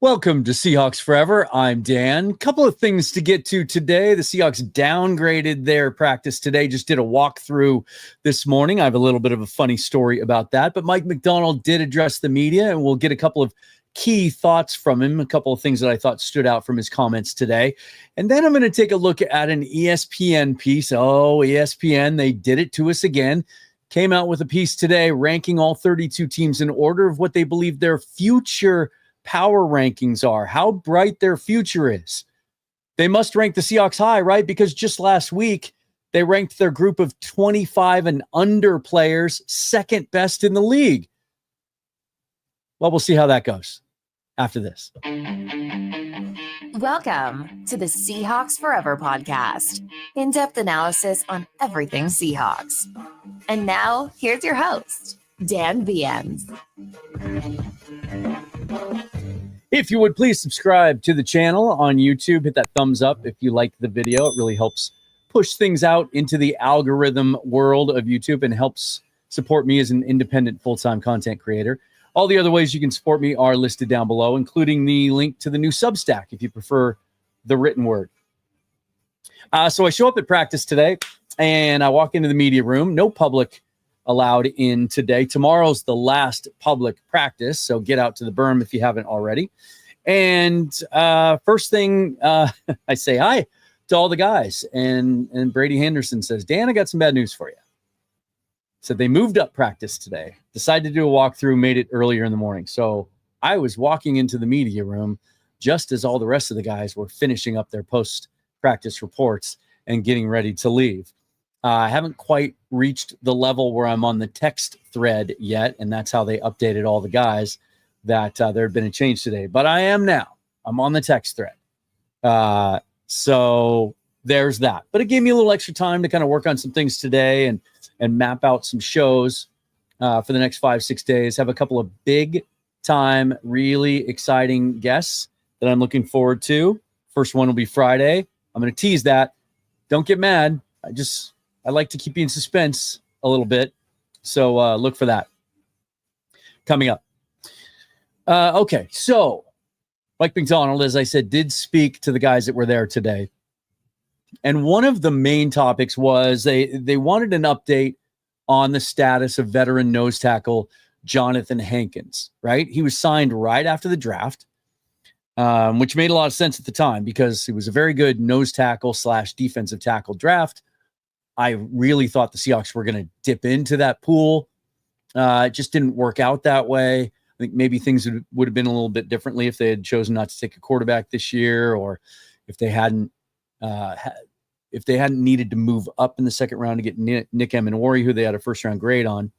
Welcome to Seahawks Forever. I'm Dan. Couple of things to get to today. The Seahawks downgraded their practice today. Just did a walkthrough this morning. I have a little bit of a funny story about that. But Mike Macdonald did address the media, and we'll get a couple of key thoughts from him, a couple of things that I thought stood out from his comments today. And then I'm going to take a look at an ESPN piece. Oh, ESPN, they did it to us again. Came out with a piece today ranking all 32 teams in order of what they believe their future power rankings are, how bright their future is. They must rank the Seahawks high, right? Because just last week, they ranked their group of 25 and under players second best in the league. Well, we'll see how that goes after this. Welcome to the Seahawks Forever podcast. In-depth analysis on everything Seahawks. And now, here's your host, Dan Viens. If you would please subscribe to the channel on YouTube, hit that thumbs up if you like the video. It really helps push things out into the algorithm world of YouTube and helps support me as an independent full-time content creator. All the other ways you can support me are listed down below, including the link to the new Substack if you prefer the written word. So I show up at practice today and I walk into the media room. No public allowed in today. Tomorrow's the last public practice, so get out to the berm if you haven't already. And first thing, I say hi to all the guys, and Brady Henderson says, Dan, I got some bad news for you. So they moved up practice today, decided to do a walkthrough, made it earlier in the morning. So I was walking into the media room just as all the rest of the guys were finishing up their post-practice reports and getting ready to leave. I haven't quite reached the level where I'm on the text thread yet, and that's how they updated all the guys that there had been a change today. But I am now. I'm on the text thread. So there's that. But it gave me a little extra time to kind of work on some things today and map out some shows for the next 5-6 days. Have a couple of big-time, really exciting guests that I'm looking forward to. First one will be Friday. I'm going to tease that. Don't get mad. I like to keep you in suspense a little bit. So look for that coming up. Okay, so Mike Macdonald, as I said, did speak to the guys that were there today. And one of the main topics was they wanted an update on the status of veteran nose tackle Johnathan Hankins, right? He was signed right after the draft, which made a lot of sense at the time because it was a very good nose tackle / defensive tackle draft. I really thought the Seahawks were going to dip into that pool. It just didn't work out that way. I think maybe things would have been a little bit differently if they had chosen not to take a quarterback this year, or if they hadn't needed to move up in the second round to get Nick Emenwari, who they had a first-round grade on.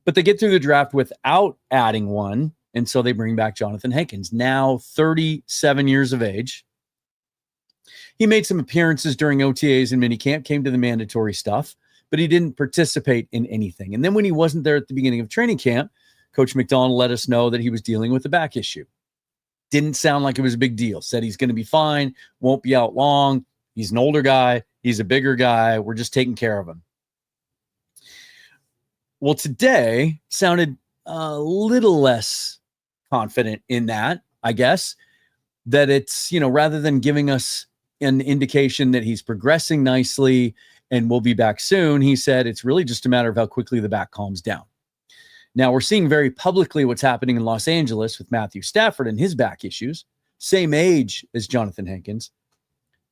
But they get through the draft without adding one, and so they bring back Johnathan Hankins, now 37 years of age. He made some appearances during OTAs and minicamp, came to the mandatory stuff, but he didn't participate in anything. And then when he wasn't there at the beginning of training camp, Coach Macdonald let us know that he was dealing with a back issue. Didn't sound like it was a big deal. Said he's going to be fine, won't be out long. He's an older guy. He's a bigger guy. We're just taking care of him. Well, today sounded a little less confident in that, I guess, that it's, rather than giving us an indication that he's progressing nicely and will be back soon, he said it's really just a matter of how quickly the back calms down. Now, we're seeing very publicly what's happening in Los Angeles with Matthew Stafford and his back issues, same age as Johnathan Hankins,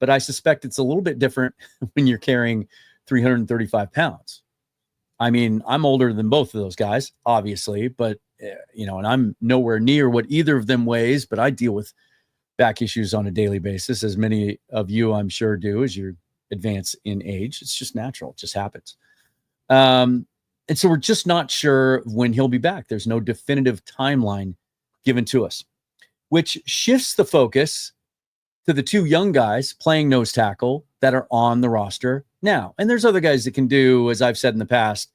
but I suspect it's a little bit different when you're carrying 335 pounds. I mean, I'm older than both of those guys, obviously, but, and I'm nowhere near what either of them weighs, but I deal with back issues on a daily basis, as many of you, I'm sure, do as you advance in age. It's just natural. It just happens. And so we're just not sure when he'll be back. There's no definitive timeline given to us, which shifts the focus to the two young guys playing nose tackle that are on the roster now. And there's other guys that can do, as I've said in the past,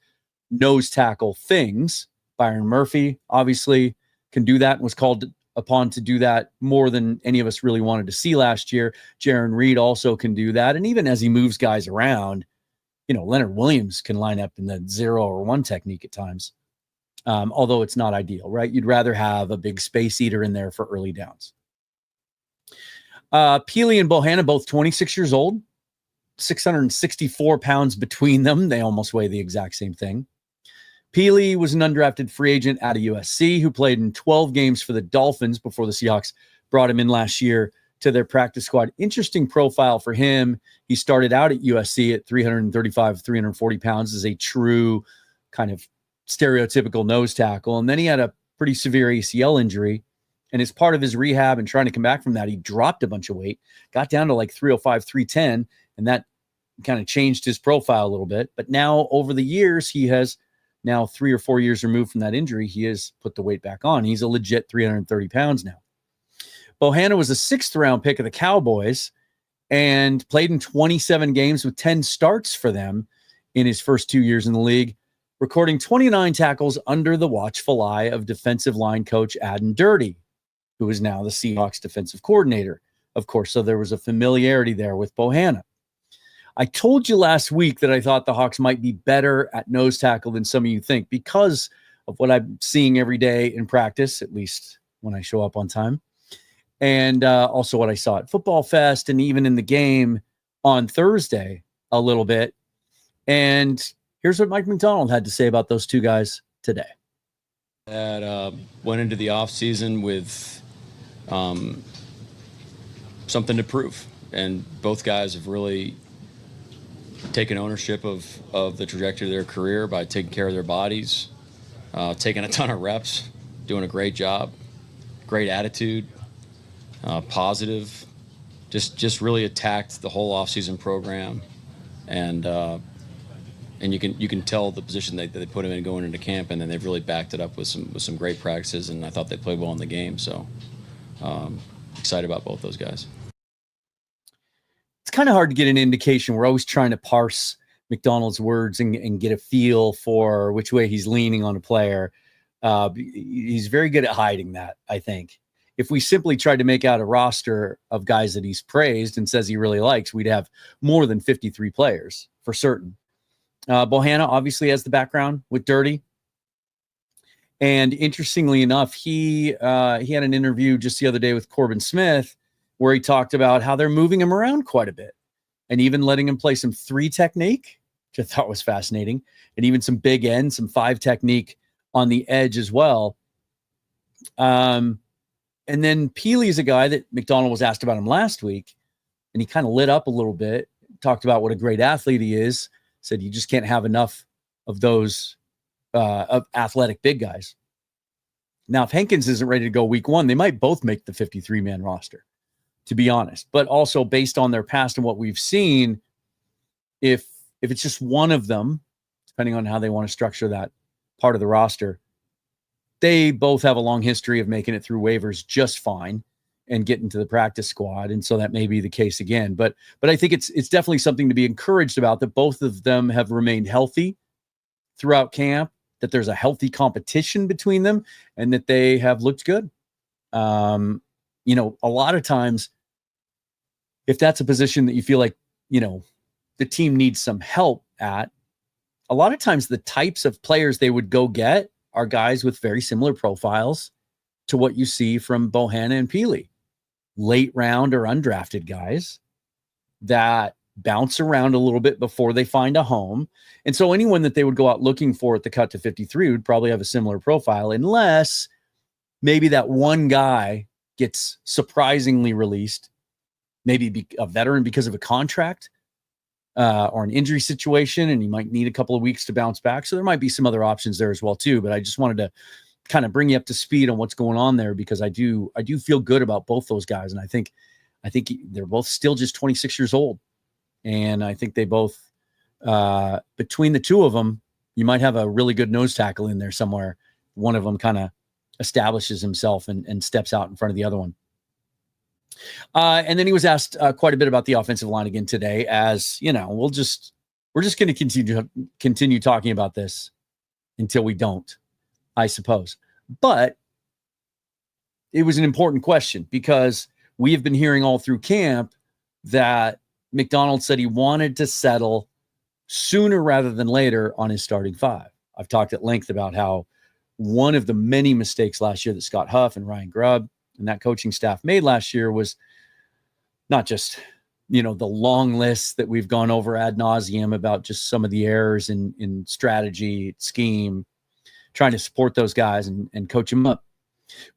nose tackle things. Byron Murphy, obviously, can do that and was called upon to do that more than any of us really wanted to see last year. Jaron Reed also can do that. And even as he moves guys around, Leonard Williams can line up in the 0 or 1 technique at times. although it's not ideal, right? You'd rather have a big space eater in there for early downs. Peely and Bohanna, both 26 years old, 664 pounds between them. They almost weigh the exact same thing. Peely was an undrafted free agent out of USC who played in 12 games for the Dolphins before the Seahawks brought him in last year to their practice squad. Interesting profile for him. He started out at USC at 335, 340 pounds as a true kind of stereotypical nose tackle. And then he had a pretty severe ACL injury. And as part of his rehab and trying to come back from that, he dropped a bunch of weight, got down to like 305, 310. And that kind of changed his profile a little bit. But now over the years, he has now 3 or 4 years removed from that injury, he has put the weight back on. He's a legit 330 pounds now. Bohanna was a 6th round pick of the Cowboys and played in 27 games with 10 starts for them in his first 2 years in the league, recording 29 tackles under the watchful eye of defensive line coach Adam Dirty, who is now the Seahawks defensive coordinator, of course. So there was a familiarity there with Bohanna. I told you last week that I thought the Hawks might be better at nose tackle than some of you think because of what I'm seeing every day in practice, at least when I show up on time. And also what I saw at Football Fest and even in the game on Thursday a little bit. And here's what Mike Macdonald had to say about those two guys today. That went into the offseason with something to prove. And both guys have really taken ownership of the trajectory of their career by taking care of their bodies, taking a ton of reps, doing a great job, great attitude, positive, just really attacked the whole offseason program. And you can tell the position that they put him in going into camp, and then they've really backed it up with some great practices, and I thought they played well in the game. So excited about both those guys. It's kind of hard to get an indication. We're always trying to parse Macdonald's words and get a feel for which way he's leaning on a player. He's very good at hiding that, I think. If we simply tried to make out a roster of guys that he's praised and says he really likes, we'd have more than 53 players for certain. Bohanna obviously has the background with Dirty. And interestingly enough, he had an interview just the other day with Corbin Smith where he talked about how they're moving him around quite a bit and even letting him play some 3 technique, which I thought was fascinating, and even some big end, some 5 technique on the edge as well. And then Peely's a guy that Macdonald was asked about him last week, and he kind of lit up a little bit, talked about what a great athlete he is, said you just can't have enough of those of athletic big guys. Now, if Hankins isn't ready to go week 1, they might both make the 53-man roster, to be honest. But also based on their past and what we've seen, if it's just one of them, depending on how they want to structure that part of the roster, they both have a long history of making it through waivers just fine and getting to the practice squad. And so that may be the case again. But I think it's definitely something to be encouraged about, that both of them have remained healthy throughout camp, that there's a healthy competition between them, and that they have looked good. A lot of times, if that's a position that you feel like, the team needs some help at, a lot of times the types of players they would go get are guys with very similar profiles to what you see from Bohanna and Peely. Late round or undrafted guys that bounce around a little bit before they find a home. And so anyone that they would go out looking for at the cut to 53 would probably have a similar profile, unless maybe that one guy gets surprisingly released, maybe a veteran because of a contract or an injury situation, and he might need a couple of weeks to bounce back. So there might be some other options there as well too, but I just wanted to kind of bring you up to speed on what's going on there, because I do feel good about both those guys. And I think they're both still just 26 years old. And I think they both, between the two of them, you might have a really good nose tackle in there somewhere. One of them kind of establishes himself and steps out in front of the other one. And then he was asked quite a bit about the offensive line again today, as we're just going to continue talking about this until we don't, I suppose. But it was an important question, because we have been hearing all through camp that Macdonald said he wanted to settle sooner rather than later on his starting 5. I've talked at length about how one of the many mistakes last year that Scott Huff and Ryan Grubb and that coaching staff made last year was not just, the long list that we've gone over ad nauseum about just some of the errors in strategy, scheme, trying to support those guys and coach them up,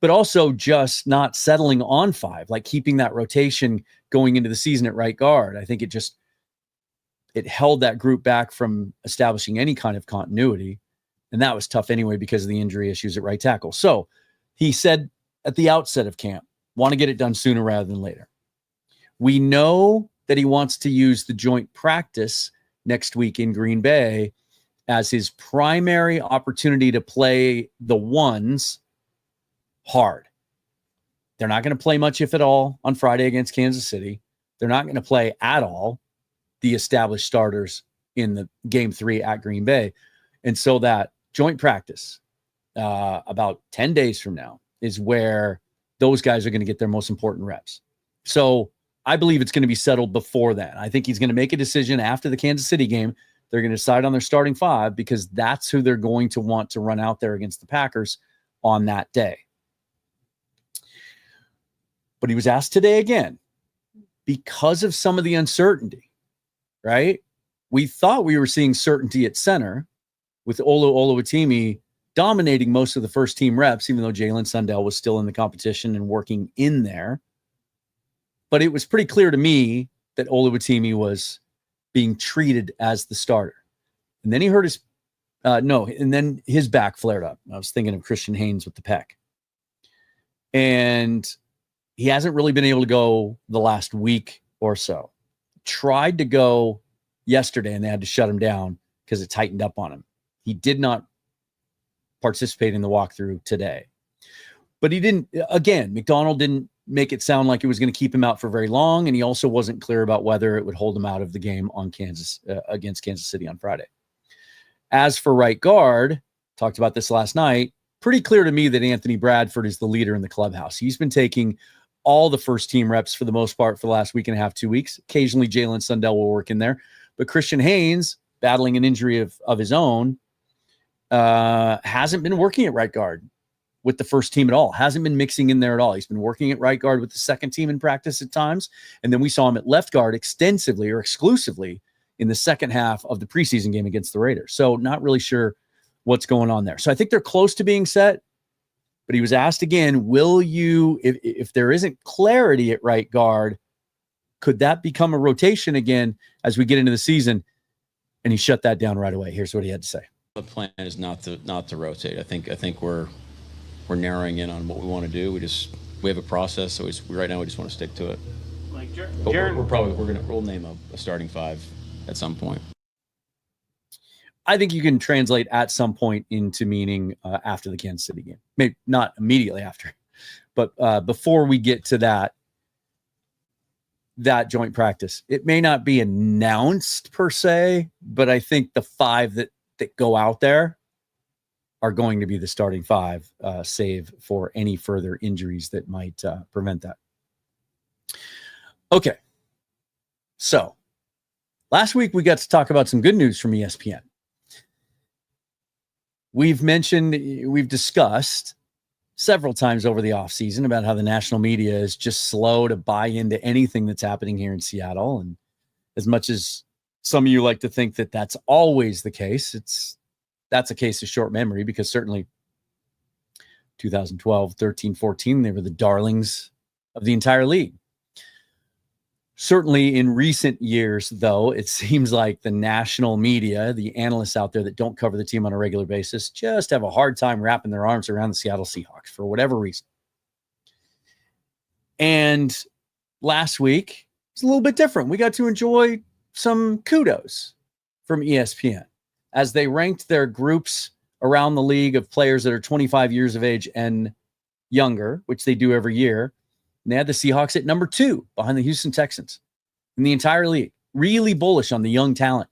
but also just not settling on 5, like keeping that rotation going into the season at right guard. I think it held that group back from establishing any kind of continuity. And that was tough anyway because of the injury issues at right tackle. So he said at the outset of camp, want to get it done sooner rather than later. We know that he wants to use the joint practice next week in Green Bay as his primary opportunity to play the ones hard. They're not going to play much, if at all, on Friday against Kansas City. They're not going to play at all the established starters in the game 3 at Green Bay. And so that joint practice about 10 days from now is where those guys are going to get their most important reps. So I believe it's going to be settled before then. I think he's going to make a decision after the Kansas City game. They're going to decide on their starting 5 because that's who they're going to want to run out there against the Packers on that day. But he was asked today again, because of some of the uncertainty, right? We thought we were seeing certainty at center with Olu Oluwatimi dominating most of the first team reps, even though Jalen Sundell was still in the competition and working in there. But it was pretty clear to me that Oluwatimi was being treated as the starter. And then he hurt and then his back flared up. I was thinking of Christian Haynes with the pec. And he hasn't really been able to go the last week or so. Tried to go yesterday and they had to shut him down because it tightened up on him. He did not participate in the walkthrough today. But he didn't, again, Macdonald didn't make it sound like it was going to keep him out for very long, and he also wasn't clear about whether it would hold him out of the game on against Kansas City on Friday. As for right guard, talked about this last night, pretty clear to me that Anthony Bradford is the leader in the clubhouse. He's been taking all the first team reps for the most part for the last week and a half, 2 weeks. Occasionally Jalen Sundell will work in there, but Christian Haynes, battling an injury of his own, hasn't been working at right guard with the first team at all. Hasn't been mixing in there at all. He's been working at right guard with the second team in practice at times. And then we saw him at left guard extensively or exclusively in the second half of the preseason game against the Raiders. So not really sure what's going on there. So I think they're close to being set, but he was asked again, will you, if there isn't clarity at right guard, could that become a rotation again as we get into the season? And he shut that down right away. Here's what he had to say. The plan is not to rotate. I think we're narrowing in on what we want to do. We have a process, so right now we just want to stick to it. Like but we'll name a starting 5 at some point. I think you can translate at some point into meaning after the Kansas City game. Maybe not immediately after, but before we get to that joint practice. It may not be announced per se, but I think the 5 that go out there are going to be the starting 5, save for any further injuries that might prevent that. Okay. So last week we got to talk about some good news from ESPN. We've discussed several times over the offseason about how the national media is just slow to buy into anything that's happening here in Seattle. And as much as some of you like to think that that's always the case, that's a case of short memory, because certainly 2012, 13, 14, they were the darlings of the entire league. Certainly in recent years, though, it seems like the national media, the analysts out there that don't cover the team on a regular basis, just have a hard time wrapping their arms around the Seattle Seahawks for whatever reason. And last week, it's a little bit different. We got to enjoy some kudos from ESPN as they ranked their groups around the league of players that are 25 years of age and younger, which they do every year. And they had the Seahawks at number 2 behind the Houston Texans in the entire league. Really bullish on the young talent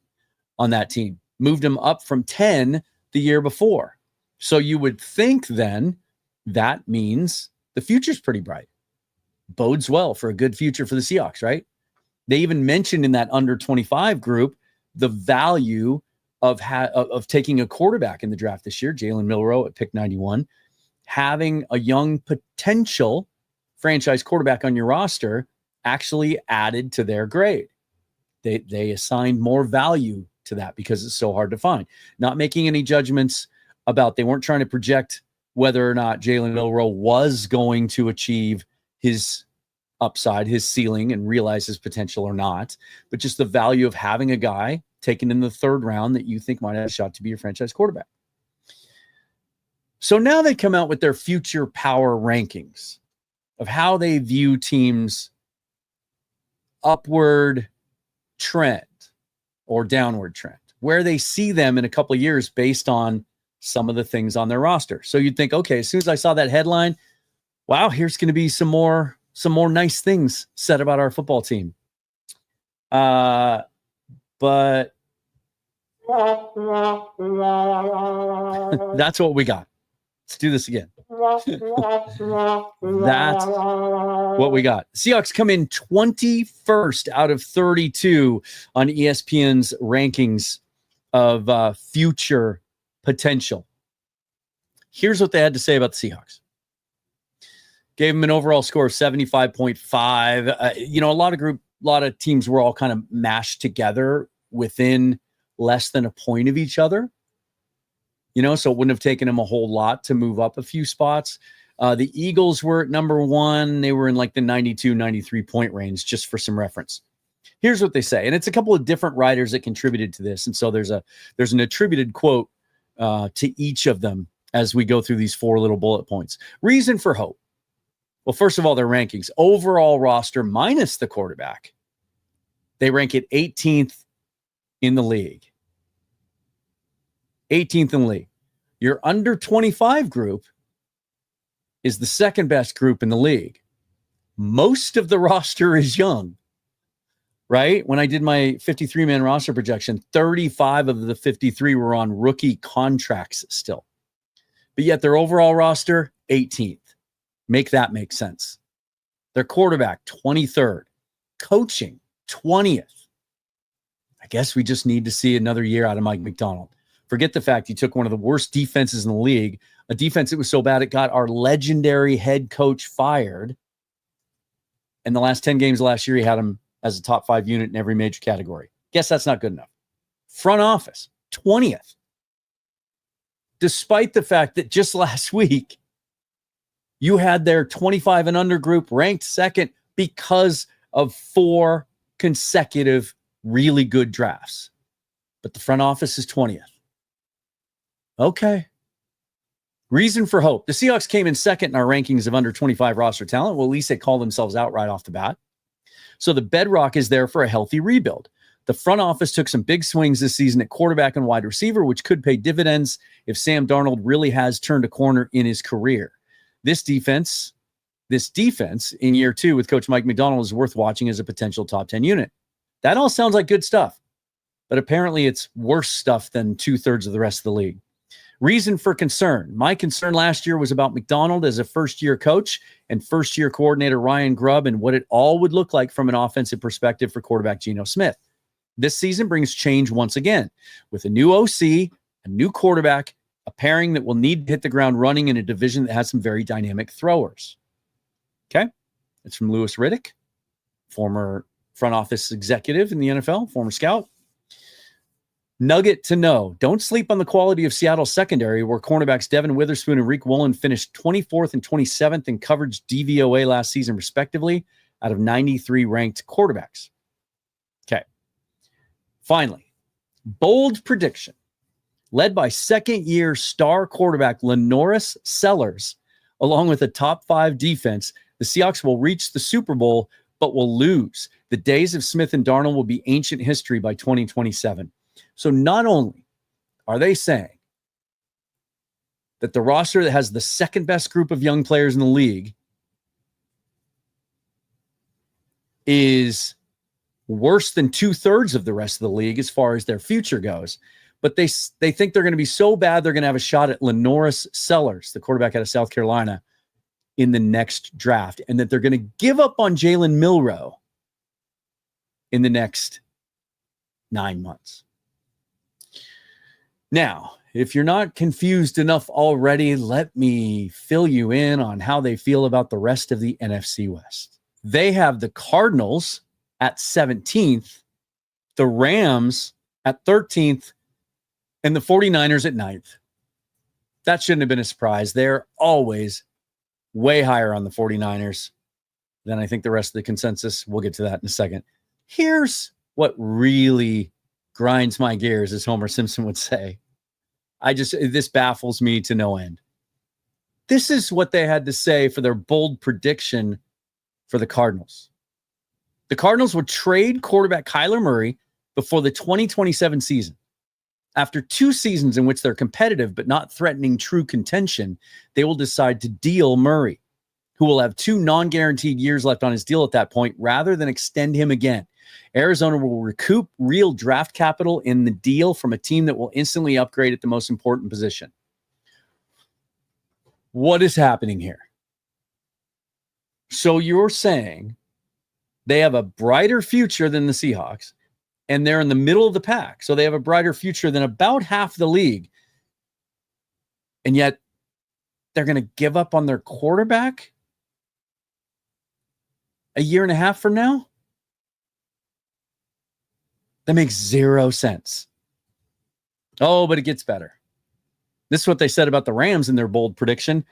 on that team. Moved them up from 10 the year before. So you would think then that means the future's pretty bright. Bodes well for a good future for the Seahawks, right? They even mentioned in that under 25 group the value of taking a quarterback in the draft this year, Jalen Milroe at pick 91, having a young potential franchise quarterback on your roster actually added to their grade. They assigned more value to that because it's so hard to find. Not making any judgments about, they weren't trying to project whether or not Jalen Milroe was going to achieve his upside, his ceiling, and realize his potential or not, but just the value of having a guy taken in the third round that you think might have a shot to be your franchise quarterback. So now they come out with their future power rankings of how they view teams' upward trend or downward trend, where they see them in a couple of years based on some of the things on their roster. So you'd think, okay, as soon as I saw that headline, wow, here's going to be some more nice things said about our football team. But that's what we got. Let's do this again. That's what we got. Seahawks come in 21st out of 32 on ESPN's rankings of future potential. Here's what they had to say about the Seahawks. Gave them an overall score of 75.5. A lot of teams were all kind of mashed together within less than a point of each other. So it wouldn't have taken them a whole lot to move up a few spots. The Eagles were at number 1. They were in like the 92, 93 point range, just for some reference. Here's what they say. And it's a couple of different writers that contributed to this. And so there's an attributed quote to each of them as we go through these 4 little bullet points. Reason for hope. Well, first of all, their rankings. Overall roster minus the quarterback. They rank it 18th in the league. 18th in the league. Your under 25 group is the second best group in the league. Most of the roster is young, right? When I did my 53-man roster projection, 35 of the 53 were on rookie contracts still. But yet their overall roster, 18th. Make that make sense. Their quarterback, 23rd. Coaching, 20th. I guess we just need to see another year out of Mike Macdonald. Forget the fact he took one of the worst defenses in the league, a defense that was so bad it got our legendary head coach fired. In the last 10 games last year, he had him as a top 5 unit in every major category. Guess that's not good enough. Front office, 20th. Despite the fact that just last week, you had their 25 and under group ranked second because of 4 consecutive really good drafts. But the front office is 20th. Okay. Reason for hope. The Seahawks came in second in our rankings of under 25 roster talent. Well, at least they call themselves out right off the bat. So the bedrock is there for a healthy rebuild. The front office took some big swings this season at quarterback and wide receiver, which could pay dividends if Sam Darnold really has turned a corner in his career. This defense in year 2 with Coach Mike Macdonald is worth watching as a potential top 10 unit. That all sounds like good stuff, but apparently it's worse stuff than 2/3 of the rest of the league. Reason for concern. My concern last year was about Macdonald as a first-year coach and first-year coordinator Ryan Grubb and what it all would look like from an offensive perspective for quarterback Geno Smith. This season brings change once again with a new OC, a new quarterback, a pairing that will need to hit the ground running in a division that has some very dynamic throwers. Okay? It's from Louis Riddick, former front office executive in the NFL, former scout. Nugget to know. Don't sleep on the quality of Seattle's secondary, where cornerbacks Devin Witherspoon and Reek Woolen finished 24th and 27th in coverage DVOA last season, respectively, out of 93 ranked quarterbacks. Okay. Finally, bold prediction. Led by second-year star quarterback Lenoris Sellers, along with a top 5 defense, the Seahawks will reach the Super Bowl, but will lose. The days of Smith and Darnold will be ancient history by 2027. So not only are they saying that the roster that has the second best group of young players in the league is worse than 2/3 of the rest of the league as far as their future goes, but they think they're going to be so bad they're going to have a shot at Lenoris Sellers, the quarterback out of South Carolina, in the next draft, and that they're going to give up on Jalen Milroe in the next 9 months. Now, if you're not confused enough already, let me fill you in on how they feel about the rest of the NFC West. They have the Cardinals at 17th, the Rams at 13th, and the 49ers at 9th. That shouldn't have been a surprise. They're always way higher on the 49ers than I think the rest of the consensus. We'll get to that in a second. Here's what really grinds my gears, as Homer Simpson would say. This baffles me to no end. This is what they had to say for their bold prediction for the Cardinals. The Cardinals would trade quarterback Kyler Murray before the 2027 season. After 2 seasons in which they're competitive but not threatening true contention, they will decide to deal Murray, who will have 2 non-guaranteed years left on his deal at that point, rather than extend him again. Arizona will recoup real draft capital in the deal from a team that will instantly upgrade at the most important position. What is happening here? So you're saying they have a brighter future than the Seahawks, and they're in the middle of the pack. So they have a brighter future than about half the league. And yet they're going to give up on their quarterback a year and a half from now? That makes 0 sense. Oh, but it gets better. This is what they said about the Rams in their bold prediction.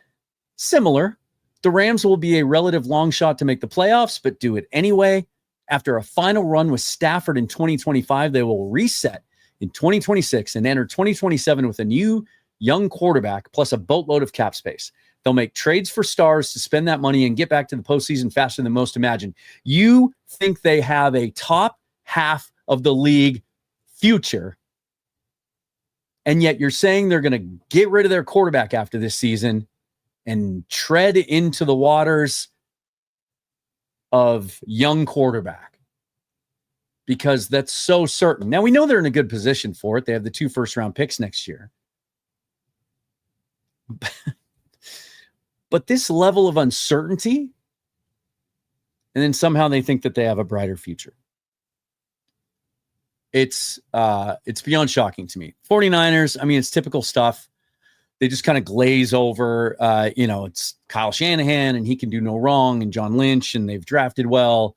Similar. The Rams will be a relative long shot to make the playoffs, but do it anyway. After a final run with Stafford in 2025, they will reset in 2026 and enter 2027 with a new young quarterback plus a boatload of cap space. They'll make trades for stars to spend that money and get back to the postseason faster than most imagine. You think they have a top half of the league future, and yet you're saying they're going to get rid of their quarterback after this season and tread into the waters of young quarterback, because that's so certain. Now, we know they're in a good position for it. They have the 2 first-round picks next year. But this level of uncertainty, and then somehow they think that they have a brighter future. It's beyond shocking to me. 49ers, I mean, it's typical stuff. They just kind of glaze over, it's Kyle Shanahan and he can do no wrong, and John Lynch, and they've drafted well.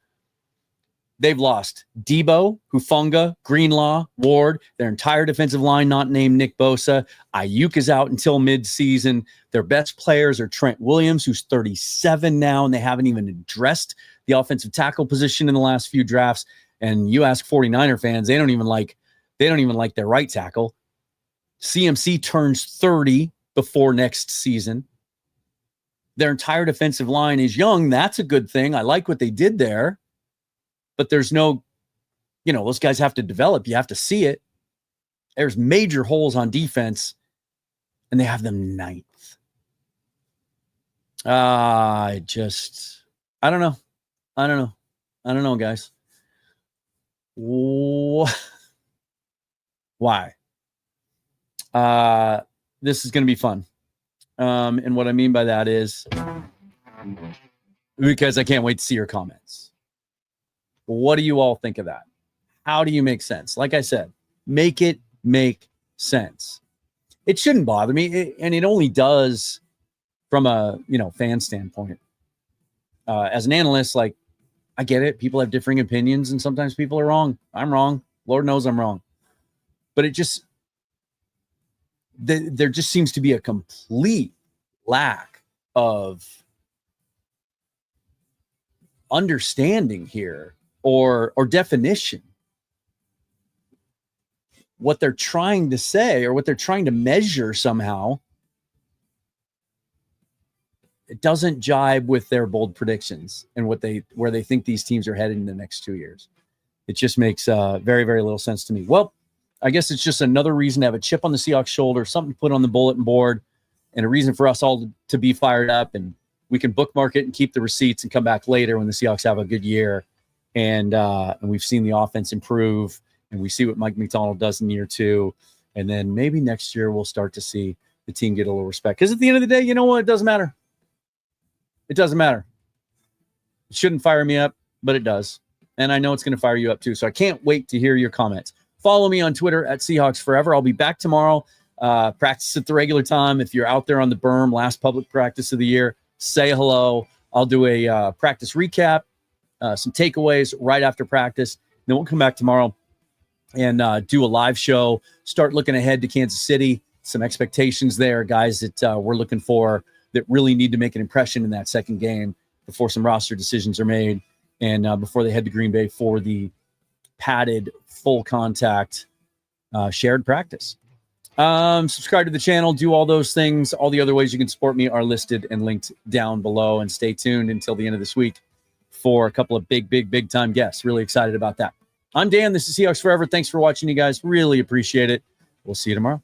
They've lost Debo, Hufanga, Greenlaw, Ward, their entire defensive line, not named Nick Bosa. Ayuk is out until midseason. Their best players are Trent Williams, who's 37 now, and they haven't even addressed the offensive tackle position in the last few drafts. And you ask 49er fans, they don't even like their right tackle. CMC turns 30 before next season. Their entire defensive line is young. That's a good thing. I like what they did there. But there's no, those guys have to develop. You have to see it. There's major holes on defense, and they have them 9th. I don't know. I don't know, guys. Why? This is going to be fun. And what I mean by that is because I can't wait to see your comments. What do you all think of that? How do you make sense? Like I said, make it make sense. It shouldn't bother me, and it only does from a fan standpoint. As an analyst, like, I get it. People have differing opinions, and sometimes people are wrong. I'm wrong. Lord knows I'm wrong. But it just there just seems to be a complete lack of understanding here or definition. What they're trying to say or what they're trying to measure somehow, it doesn't jibe with their bold predictions and where they think these teams are headed in the next 2 years. It just makes very, very little sense to me. Well, I guess it's just another reason to have a chip on the Seahawks shoulder, something to put on the bulletin board, and a reason for us all to be fired up. And we can bookmark it and keep the receipts and come back later when the Seahawks have a good year. And we've seen the offense improve, and we see what Mike Macdonald does in year 2. And then maybe next year we'll start to see the team get a little respect. Because at the end of the day, you know what? It doesn't matter. It doesn't matter. It shouldn't fire me up, but it does. And I know it's going to fire you up too. So I can't wait to hear your comments. Follow me on Twitter at Seahawks Forever. I'll be back tomorrow. Practice at the regular time. If you're out there on the berm, last public practice of the year, say hello. I'll do a practice recap, some takeaways right after practice. Then we'll come back tomorrow and do a live show, start looking ahead to Kansas City, some expectations there, guys that we're looking for that really need to make an impression in that second game before some roster decisions are made and before they head to Green Bay for the padded, full contact shared practice. Subscribe to the channel, do all those things. All the other ways you can support me are listed and linked down below, and stay tuned until the end of this week for a couple of big time guests. Really excited about that. I'm Dan. This is Seahawks Forever. Thanks for watching, you guys. Really appreciate it. We'll see you tomorrow.